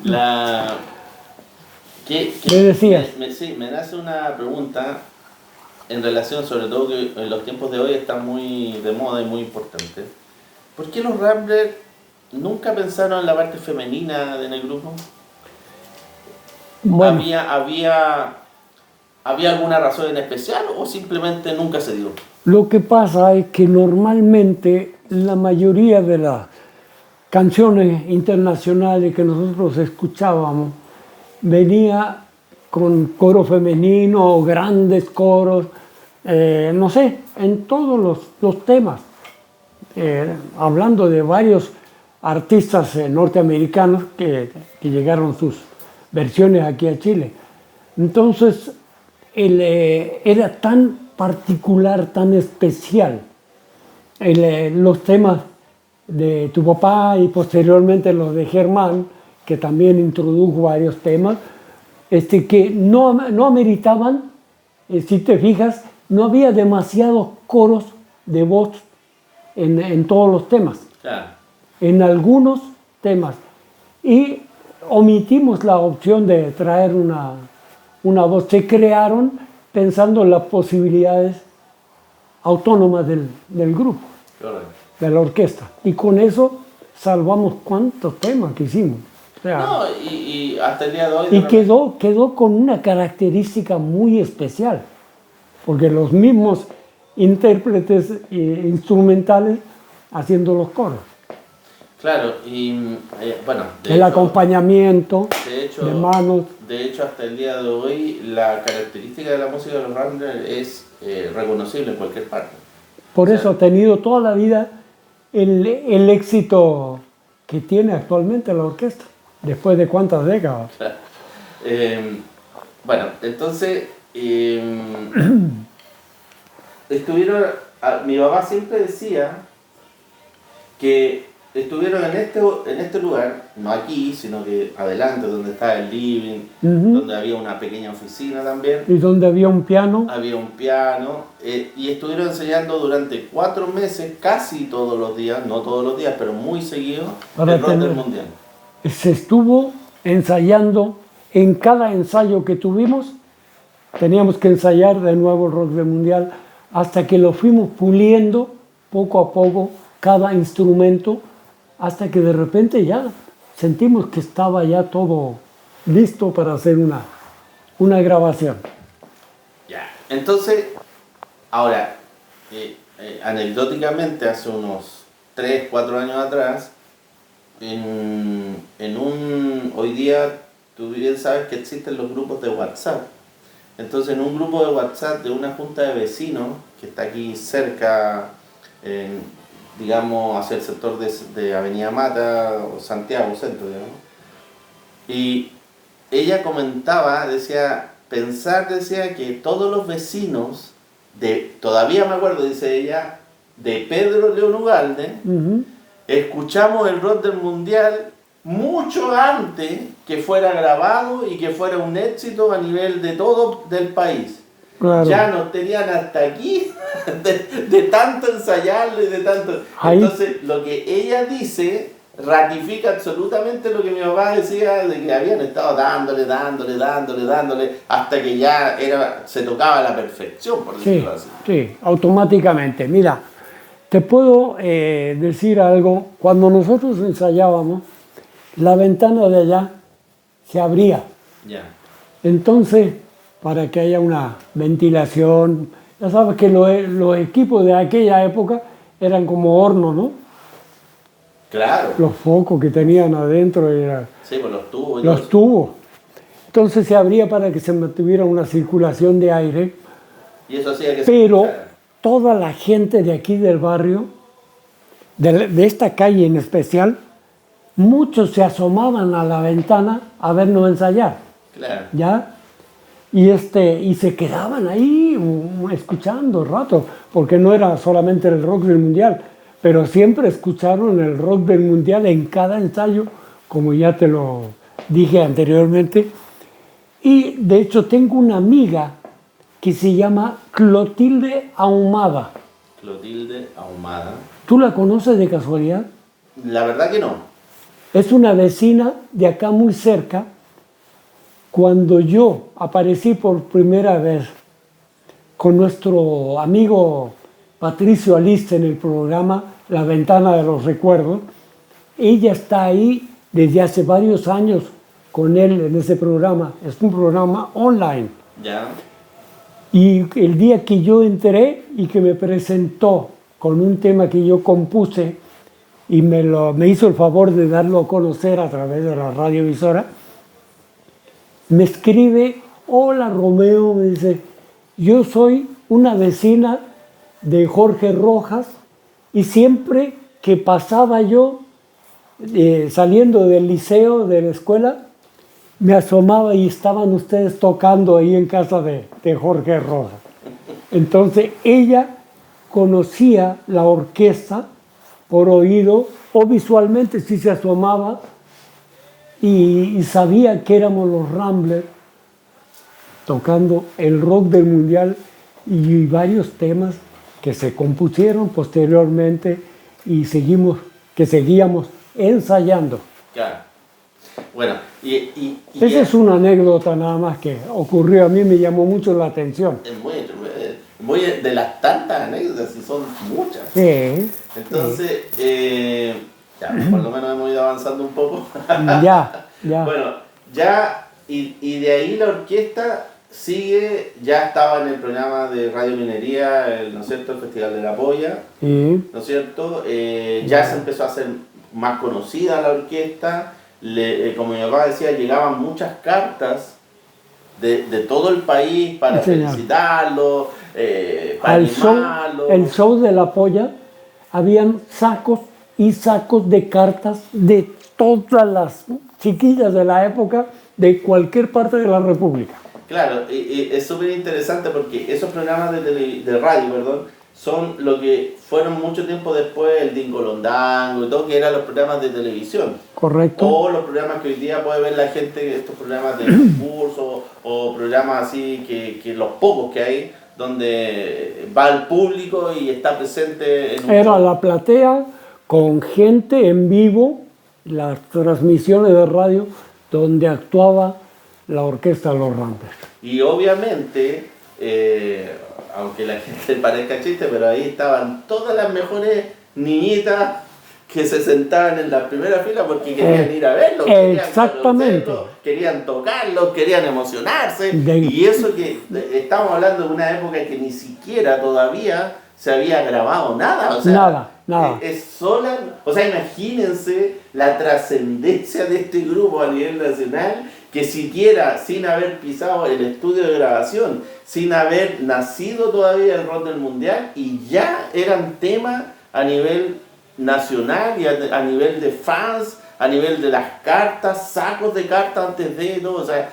La, Me decías. sí, me nace una pregunta en relación, sobre todo que en los tiempos de hoy está muy de moda y muy importante. ¿Por qué los Ramblers nunca pensaron en la parte femenina en el grupo? Bueno, ¿Había alguna razón en especial o simplemente nunca se dio? lo que pasa es que normalmente la mayoría de las canciones internacionales que nosotros escuchábamos venía con coro femenino o grandes coros, no sé, en todos los temas, hablando de varios artistas norteamericanos que llegaron sus versiones aquí a Chile. Entonces, era tan particular, tan especial los temas de tu papá y posteriormente los de Germán, que también introdujo varios temas, que no ameritaban, si te fijas, no había demasiados coros de voz en todos los temas, Claro. en algunos temas. Y omitimos la opción de traer una voz. Se crearon pensando en las posibilidades autónomas del grupo, Correcto. de la orquesta. Y con eso salvamos cuántos temas que hicimos. O sea, No, y hasta el día de hoy... y quedó con una característica muy especial, porque los mismos intérpretes instrumentales haciendo los coros. Claro, y bueno, El acompañamiento de hecho, de manos. de hecho, hasta el día de hoy, la característica de la música de los Ramblers es reconocible en cualquier parte. Por O eso sea, ha tenido toda la vida el éxito que tiene actualmente la orquesta, después de cuántas décadas. bueno, entonces, estuvieron, mi papá siempre decía que estuvieron en este lugar, no aquí, sino que adelante, donde estaba el living, donde había una pequeña oficina también. Y donde había un piano. Había un piano, y estuvieron ensayando durante 4 meses, casi todos los días, no todos los días, pero muy seguido, el rock del mundial. Se estuvo ensayando, en cada ensayo que tuvimos, teníamos que ensayar de nuevo el rock del mundial, hasta que lo fuimos puliendo poco a poco, cada instrumento, hasta que de repente ya sentimos que estaba ya todo listo para hacer una grabación. Ya. Entonces, ahora, anecdóticamente, hace unos 3, 4 años atrás, hoy día, tú bien sabes que existen los grupos de WhatsApp. Entonces, en un grupo de WhatsApp de una junta de vecinos, que está aquí cerca, digamos, hacia el sector de Avenida Mata, o Santiago Centro, digamos, y ella comentaba, decía que todos los vecinos, todavía me acuerdo, dice ella, de Pedro León Ugalde, escuchamos el rock del mundial mucho antes que fuera grabado y que fuera un éxito a nivel de todo del país. Claro. Ya nos tenían hasta aquí de tanto ensayarlo y de tanto... Ahí. Entonces, lo que ella dice ratifica absolutamente lo que mi papá decía, de que habían estado dándole, hasta que ya se tocaba a la perfección, por decirlo así. Sí, automáticamente. Mira, te puedo decir algo. Cuando nosotros ensayábamos, la ventana de allá se abría. Ya. Entonces, para que haya una ventilación, ya sabes que los equipos de aquella época eran como hornos, ¿no? Claro. Los focos que tenían adentro eran... Sí, pues los tubos. Los tubos. Entonces se abría para que se mantuviera una circulación de aire. Y eso hacía que pero toda la gente de aquí del barrio, de esta calle en especial, muchos se asomaban a la ventana a vernos ensayar. Claro. ¿Ya? Y se quedaban ahí escuchando rato, porque no era solamente el rock del mundial, pero siempre escucharon el rock del mundial en cada ensayo, como ya te lo dije anteriormente. Y de hecho tengo una amiga que se llama Clotilde Ahumada. Clotilde Ahumada. ¿Tú la conoces de casualidad? La verdad que no. Es una vecina de acá muy cerca. Cuando yo aparecí por primera vez con nuestro amigo Patricio Aliste en el programa La Ventana de los Recuerdos, ella está ahí desde hace varios años con él en ese programa. Es un programa online. Ya. Y el día que yo entré y que me presentó con un tema que yo compuse y me hizo el favor de darlo a conocer a través de la radiovisora, me escribe: hola Romeo, me dice, yo soy una vecina de Jorge Rojas y siempre que pasaba yo saliendo del liceo, de la escuela, me asomaba y estaban ustedes tocando ahí en casa de Jorge Rojas. Entonces ella conocía la orquesta por oído o visualmente si se asomaba y sabía que éramos los Ramblers tocando el rock del mundial y varios temas que se compusieron posteriormente y seguíamos ensayando. Claro. Bueno, Esa es una anécdota nada más que ocurrió, a mí me llamó mucho la atención. es muy de las tantas anécdotas, y son muchas. Sí. Entonces, ya, por lo menos hemos ido avanzando un poco. Ya. Bueno, ya, y de ahí la orquesta sigue, ya estaba en el programa de Radio Minería, ¿no es cierto?, el Festival de la Polla, Sí. ¿no es cierto? Ya se empezó a hacer más conocida la orquesta, como mi papá decía, llegaban muchas cartas de todo el país para felicitarlo, para animarlo. El show de la Polla, habían sacos y sacos de cartas de todas las chiquillas de la época, de cualquier parte de la República. Claro, es súper interesante porque esos programas de radio, son lo que fueron mucho tiempo después el Dingolondango y todo, que eran los programas de televisión. Correcto. O los programas que hoy día puede ver la gente, estos programas de concurso o programas así, que los pocos que hay, donde va el público y está presente en un... Era la platea con gente en vivo, las transmisiones de radio donde actuaba la orquesta de los Ramblers. Y obviamente, aunque la gente parezca chiste, pero ahí estaban todas las mejores niñitas que se sentaban en la primera fila porque querían ir a verlos, exactamente. Querían tocarlos, querían emocionarse. Y eso que estamos hablando de una época que ni siquiera todavía se había grabado nada. O sea, nada. Es sola, o sea, imagínense la trascendencia de este grupo a nivel nacional, que siquiera sin haber pisado el estudio de grabación, sin haber nacido todavía el rock del mundial, y ya eran temas a nivel nacional y a nivel de fans, a nivel de las cartas, sacos de cartas antes de todo, o sea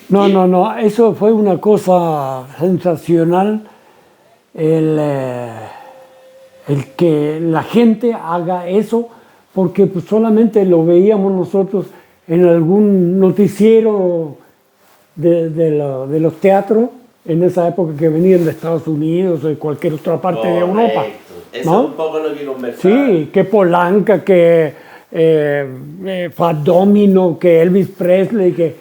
No, eso fue una cosa sensacional, el que la gente haga eso, porque pues solamente lo veíamos nosotros en algún noticiero de los teatros, en esa época que venían de Estados Unidos o de cualquier otra parte de Europa. Eso ¿no? es un poco lo que conversaba. Sí, que Polanca, que Fat Domino, que Elvis Presley, que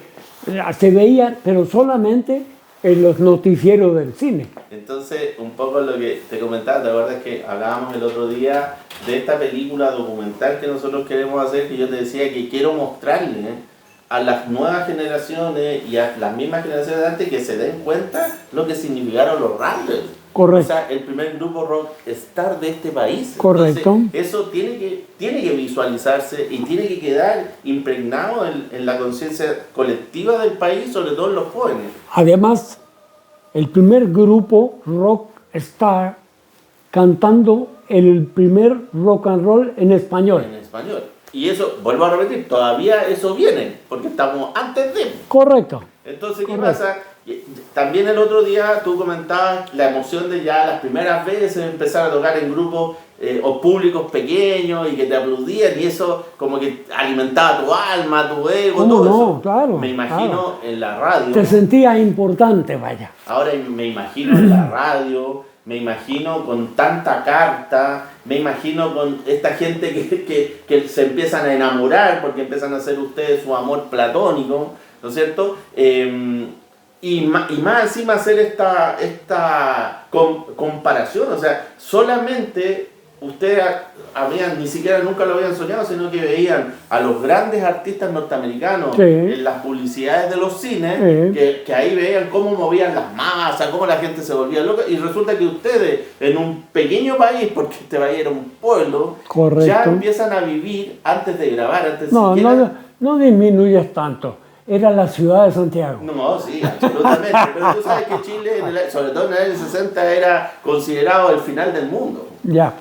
se veía, pero solamente en los noticieros del cine. Entonces, un poco lo que te comentaba, ¿te acuerdas que hablábamos el otro día de esta película documental que nosotros queremos hacer, que yo te decía que quiero mostrarle a las nuevas generaciones y a las mismas generaciones de antes que se den cuenta lo que significaron los Ramblers? Correcto. O sea, el primer grupo rock star de este país. Correcto. Entonces, eso tiene que visualizarse y tiene que quedar impregnado en la conciencia colectiva del país, sobre todo en los jóvenes. Además, el primer grupo rock star cantando el primer rock and roll en español. En español. Y eso, vuelvo a repetir, todavía eso viene, porque estamos antes de... Correcto. Entonces, ¿qué pasa? También el otro día tú comentabas la emoción de ya las primeras veces empezar a tocar en grupos o públicos pequeños y que te aplaudían, y eso como que alimentaba tu alma, tu ego, ¿Cómo todo no? eso. Claro, Me imagino claro. en la radio. Te sentías importante, vaya. Ahora me imagino en la radio, me imagino con tanta carta, me imagino con esta gente que se empiezan a enamorar porque empiezan a hacer ustedes su amor platónico, ¿no es cierto? Y más encima hacer esta comparación, o sea, solamente ustedes ni siquiera nunca lo habían soñado, sino que veían a los grandes artistas norteamericanos en las publicidades de los cines, que ahí veían cómo movían las masas, cómo la gente se volvía loca, y resulta que ustedes en un pequeño país, porque este país era un pueblo, ya empiezan a vivir antes de grabar, antes no disminuyes tanto. Era la ciudad de Santiago. No, sí, absolutamente. Pero tú sabes que Chile, sobre todo en el año 60, era considerado el final del mundo. Ya.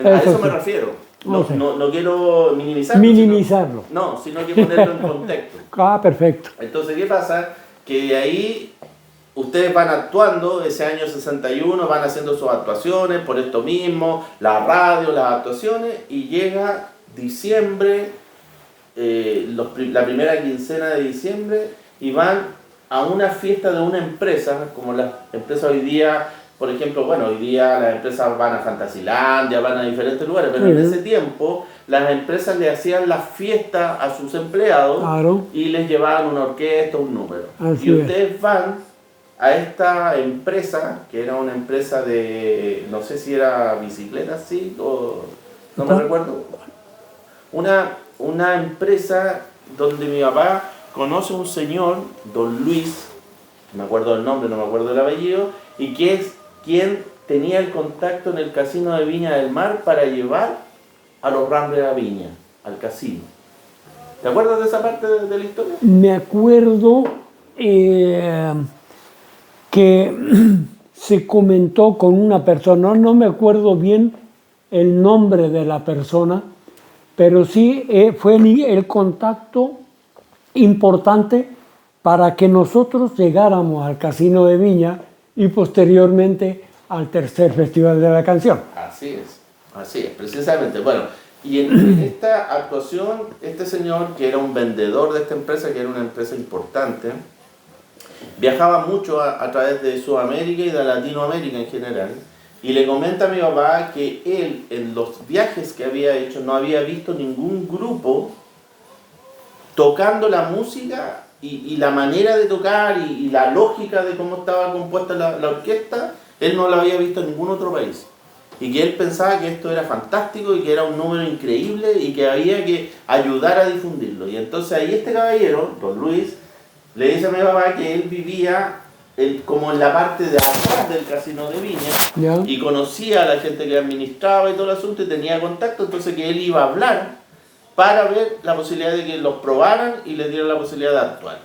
A eso me refiero. No quiero minimizarlo. Sino que ponerlo en contexto. Perfecto. Entonces, ¿qué pasa? Que de ahí ustedes van actuando, ese año 61, van haciendo sus actuaciones por esto mismo, la radio, las actuaciones, y llega diciembre, la primera quincena de diciembre, y van a una fiesta de una empresa, como las empresas hoy día. Por ejemplo, hoy día las empresas van a Fantasilandia, van a diferentes lugares, pero en ese tiempo las empresas le hacían las fiestas a sus empleados y les llevaban una orquesta, un número. Y ustedes van a esta empresa, que era una empresa de, no sé si era bicicletas, sí, o no me recuerdo. Una empresa donde mi papá conoce a un señor, don Luis, me acuerdo del nombre, no me acuerdo del apellido, y que es quien tenía el contacto en el casino de Viña del Mar para llevar a los Ramblers a Viña, al casino. ¿Te acuerdas de esa parte de la historia? Me acuerdo que se comentó con una persona, no me acuerdo bien el nombre de la persona, pero sí fue el contacto importante para que nosotros llegáramos al casino de Viña y posteriormente al tercer Festival de la Canción. Así es, precisamente. Bueno, y en esta actuación, este señor, que era un vendedor de esta empresa, que era una empresa importante, viajaba mucho a través de Sudamérica y de Latinoamérica en general, y le comenta a mi papá que él, en los viajes que había hecho, no había visto ningún grupo tocando la música y la manera de tocar y la lógica de cómo estaba compuesta la orquesta, él no la había visto en ningún otro país. Y que él pensaba que esto era fantástico y que era un número increíble y que había que ayudar a difundirlo. Y entonces ahí este caballero, don Luis, le dice a mi papá que él vivía como en la parte de atrás del casino de Viña, y conocía a la gente que administraba y todo el asunto y tenía contacto, entonces que él iba a hablar para ver la posibilidad de que los probaran y les dieran la posibilidad de actuar.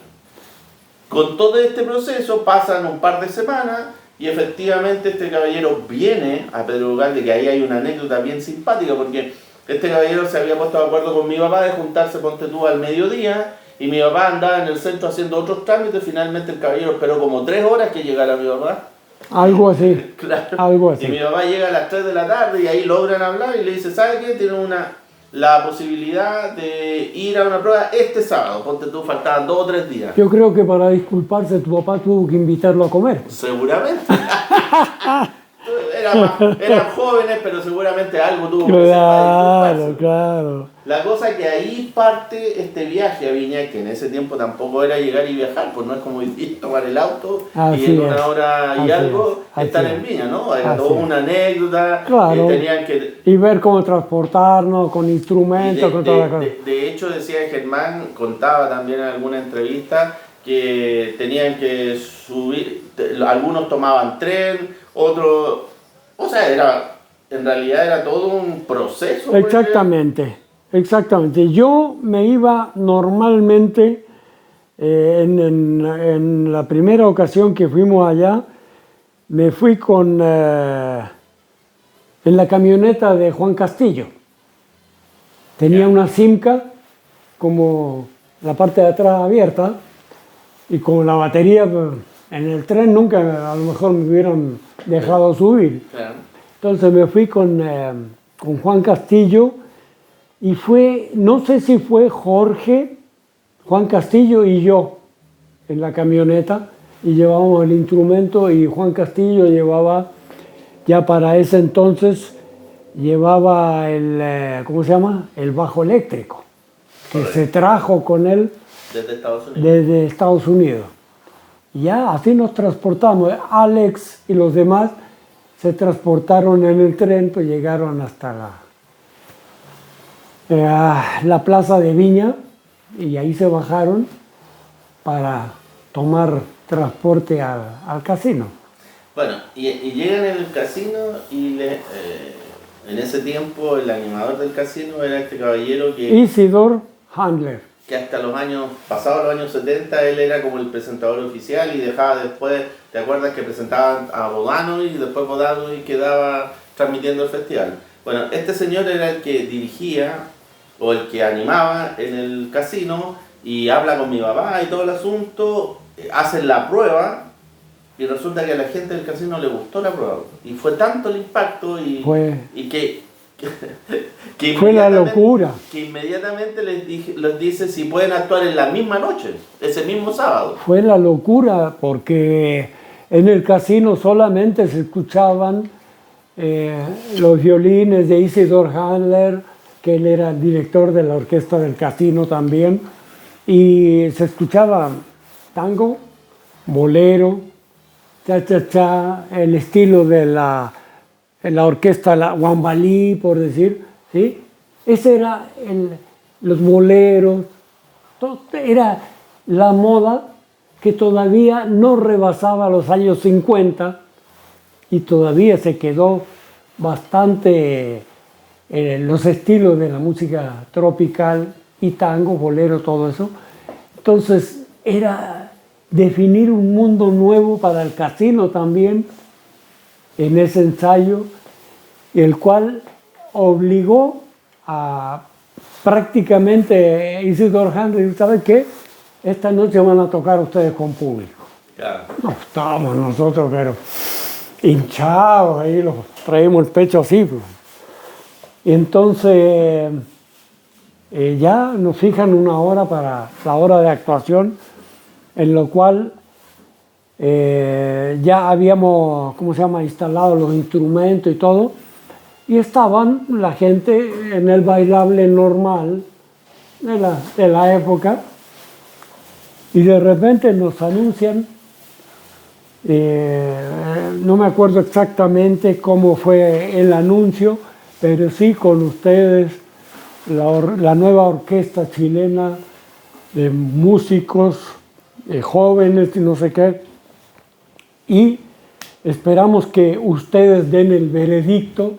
Con todo este proceso pasan un par de semanas y efectivamente este caballero viene a Pedro Ugalde, que ahí hay una anécdota bien simpática, porque este caballero se había puesto de acuerdo con mi papá de juntarse, ponte tú, al mediodía, y mi papá andaba en el centro haciendo otros trámites. Finalmente el caballero esperó como 3 horas que llegara mi papá. Algo así. Claro. Algo así. Y mi papá llega a las 3 de la tarde y ahí logran hablar y le dice, ¿sabe qué? Tiene la posibilidad de ir a una prueba este sábado. Ponte tú, faltaban 2 o 3 días. Yo creo que para disculparse tu papá tuvo que invitarlo a comer. Seguramente. Eran jóvenes, pero seguramente algo tuvo que hacer para disculparse. Claro. La cosa es que ahí parte este viaje a Viña, que en ese tiempo tampoco era llegar y viajar, pues no es como ir tomar el auto y en una hora y algo estar en Viña, ¿no? Era toda una anécdota, claro. Tenían que... Y ver cómo transportarnos, con instrumentos, con todas las cosas. De hecho, decía Germán, contaba también en alguna entrevista, que tenían que subir, algunos tomaban tren, otros... O sea, en realidad era todo un proceso. Exactamente. Yo me iba normalmente, en la primera ocasión que fuimos allá, me fui en la camioneta de Juan Castillo. Tenía una Simca, como la parte de atrás abierta, y con la batería en el tren nunca a lo mejor me hubieran dejado subir. Claro. Entonces me fui con Juan Castillo y fue, no sé si fue Jorge, Juan Castillo y yo en la camioneta, y llevábamos el instrumento y Juan Castillo llevaba ya para ese entonces llevaba ¿cómo se llama? El bajo eléctrico, que Correcto. se trajo con él Desde Estados Unidos. desde Estados Unidos. Y ya así nos transportamos. Alex y los demás se transportaron en el tren, pues llegaron hasta la plaza de Viña y ahí se bajaron para tomar transporte al casino. Bueno, y llegan en el casino y en ese tiempo el animador del casino era este caballero Isidor Handler. que hasta pasados los años 70, él era como el presentador oficial y dejaba después, ¿te acuerdas que presentaban a Bodano y después Bodano y quedaba transmitiendo el festival? Bueno, este señor era el que dirigía o el que animaba en el casino y habla con mi papá y todo el asunto, hacen la prueba y resulta que a la gente del casino le gustó la prueba y fue tanto el impacto y que fue la locura. Que inmediatamente les dice si pueden actuar en la misma noche, ese mismo sábado. Fue la locura porque en el casino solamente se escuchaban los violines de Isidor Handler, que él era el director de la orquesta del casino también, y se escuchaba tango, bolero, cha-cha-cha, el estilo de la orquesta, la Guambalí, por decir, ¿sí? Ese era los boleros, era la moda que todavía no rebasaba los años 50 y todavía se quedó bastante los estilos de la música tropical y tango, bolero, todo eso. Entonces era definir un mundo nuevo para el casino también en ese ensayo, el cual obligó a prácticamente Isidor Handler, ¿sabe qué? Esta noche van a tocar ustedes con público. Claro. No estábamos nosotros, pero hinchados, ahí los traemos el pecho así. Pues. Y entonces ya nos fijan una hora para la hora de actuación, en lo cual ya habíamos, ¿cómo se llama?, instalado los instrumentos y todo, y estaban la gente en el bailable normal de la época, y de repente nos anuncian, no me acuerdo exactamente cómo fue el anuncio, pero sí con ustedes la nueva orquesta chilena de músicos jóvenes y no sé qué, y esperamos que ustedes den el veredicto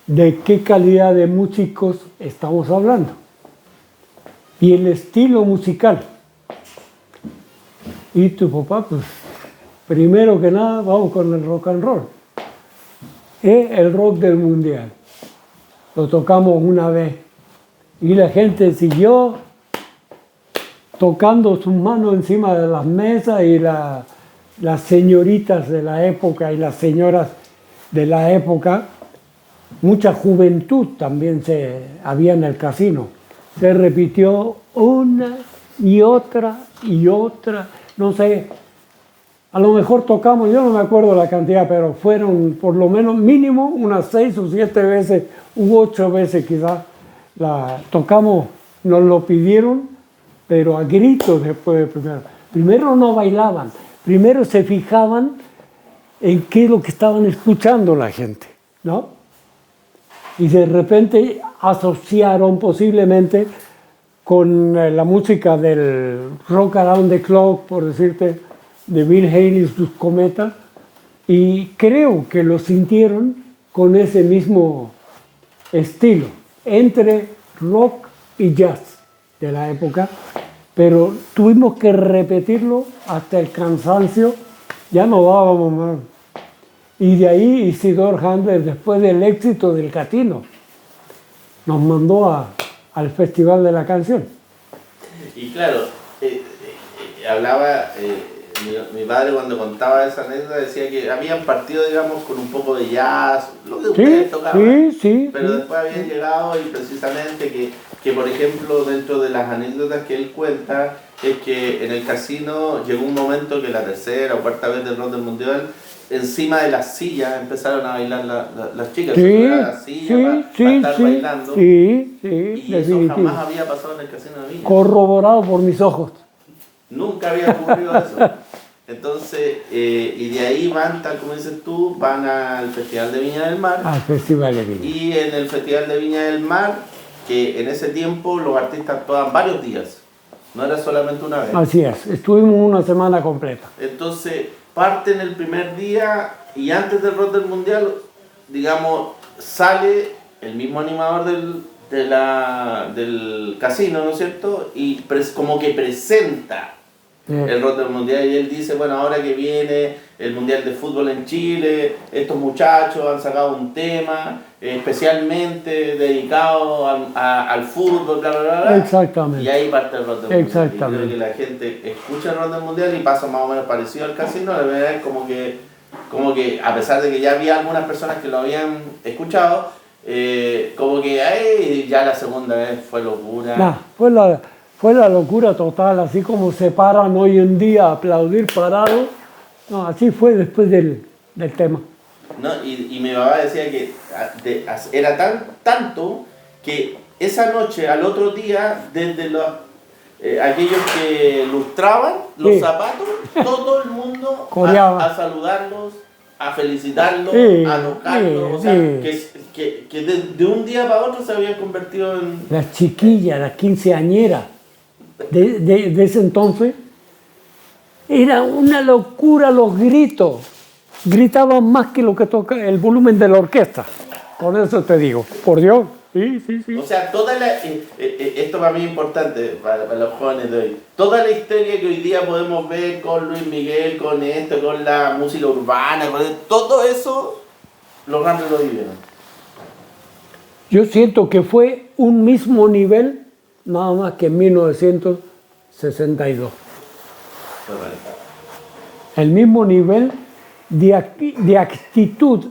de qué calidad de músicos estamos hablando y el estilo musical. Y tu papá, pues, primero que nada, vamos con el rock and roll. El rock del mundial. Lo tocamos una vez y la gente siguió tocando sus manos encima de las mesas y las señoritas de la época y las señoras de la época, mucha juventud también había en el casino. Se repitió una y otra, no sé, a lo mejor tocamos, yo no me acuerdo la cantidad, pero fueron por lo menos mínimo unas 6 o 7 veces, u 8 veces quizás, tocamos, nos lo pidieron, pero a gritos después de primero. Primero no bailaban, primero se fijaban en qué es lo que estaban escuchando la gente, ¿no? Y de repente asociaron posiblemente con la música del Rock Around the Clock, por decirte, de Bill Haley y sus Cometas, y creo que lo sintieron con ese mismo estilo, entre rock y jazz de la época, pero tuvimos que repetirlo hasta el cansancio, ya no dábamos más. Y de ahí Isidor Handler, después del éxito del casino, nos mandó al Festival de la Canción. Y claro, hablaba, mi padre cuando contaba esa anécdota decía que habían partido, digamos, con un poco de jazz, lo que ustedes tocaban, pero después habían llegado y precisamente que, por ejemplo, dentro de las anécdotas que él cuenta, es que en el casino llegó un momento que la tercera o cuarta vez del Rock del Mundial encima de las sillas empezaron a bailar las chicas. Sí, Se subieron a las sillas para estar bailando. sí, Y eso definitivo. jamás había pasado en el Casino de Viña. Corroborado por mis ojos. Nunca había ocurrido eso. Entonces, y de ahí van, tal como dices tú, van al Festival de Viña del Mar. Al Festival de Viña. Y en el Festival de Viña del Mar, que en ese tiempo los artistas actuaban varios días. No era solamente una vez. Así es, estuvimos una semana completa. Entonces, parten el primer día y antes del Rock del Mundial, digamos, sale el mismo animador del casino, ¿no es cierto? Y como que presenta el Rock del Mundial y él dice, bueno, ahora que viene el Mundial de Fútbol en Chile, estos muchachos han sacado un tema especialmente dedicado al fútbol, bla, bla, bla. Exactamente. Y ahí parte el Rock del Mundial. Exactamente. Y creo que la gente escucha el Rock del Mundial y pasa más o menos parecido al casino, la verdad es como que a pesar de que ya había algunas personas que lo habían escuchado, como que ya la segunda vez fue locura. Nah, fue la locura total, así como se paran hoy en día a aplaudir parado. No, así fue después del tema. ¿No? Y mi papá decía que era tanto que esa noche, al otro día, desde aquellos que lustraban los zapatos, todo el mundo a saludarlos, a felicitarlos, a tocarlos. O sea, que de un día para otro se habían convertido en... Las chiquillas, las quinceañeras de ese entonces, era una locura los gritos. Gritaban más que lo que toca el volumen de la orquesta. Por eso te digo, por Dios. Sí. O sea, esto para mí es importante, para los jóvenes de hoy. Toda la historia que hoy día podemos ver con Luis Miguel, con esto, con la música urbana, todo eso, los grandes lo vivieron. Yo siento que fue un mismo nivel, nada más que en 1962. El mismo nivel de actitud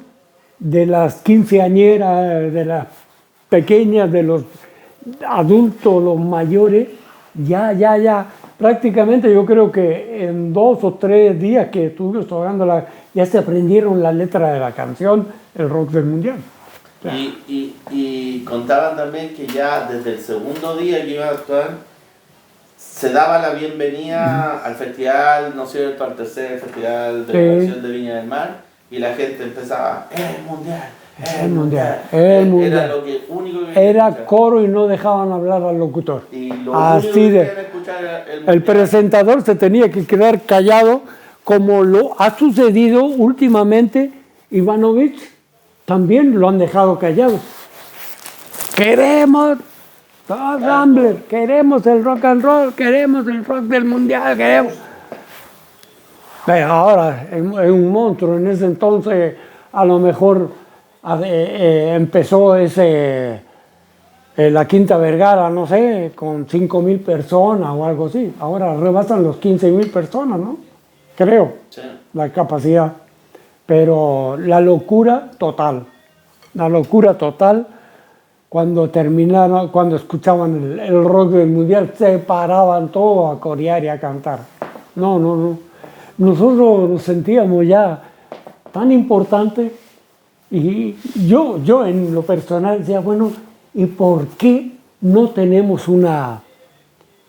de las quinceañeras, de las pequeñas, de los adultos, los mayores, ya, prácticamente yo creo que en 2 o 3 días que estuvimos tocando ya se aprendieron la letra de la canción, el Rock del Mundial. Y contaban también que ya desde el segundo día que iban a actuar, se daba la bienvenida al festival, ¿no es cierto?, al tercer festival de la canción de Viña del Mar, y la gente empezaba, el mundial. Era lo único que era escuchar. Coro y no dejaban hablar al locutor. Y lo así único que de querían escuchar era el mundial. El presentador se tenía que quedar callado, como lo ha sucedido últimamente. Ivanovic también lo han dejado callado. Queremos Rambler, queremos el rock and roll, queremos el rock del mundial, queremos. Pero ahora es un monstruo. En ese entonces a lo mejor empezó la Quinta Vergara, no sé, con 5,000 personas o algo así. Ahora rebasan los 15,000 personas, ¿no? Creo, Sí. La capacidad. Pero la locura total, cuando terminaron, cuando escuchaban el rock del mundial, se paraban todos a corear y a cantar. No. Nosotros nos sentíamos ya tan importantes y yo en lo personal decía, bueno, ¿y por qué no tenemos una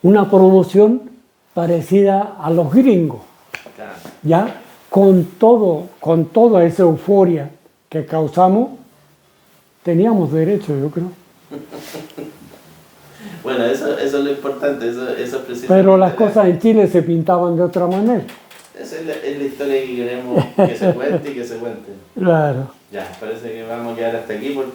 promoción parecida a los gringos? Claro. ¿Ya? Con toda esa euforia que causamos, teníamos derecho, yo creo. Bueno, eso es lo importante, eso es precisamente. Pero las cosas en Chile se pintaban de otra manera. Esa es la historia que queremos que se cuente y que se cuente. Claro. Ya, parece que vamos a quedar hasta aquí por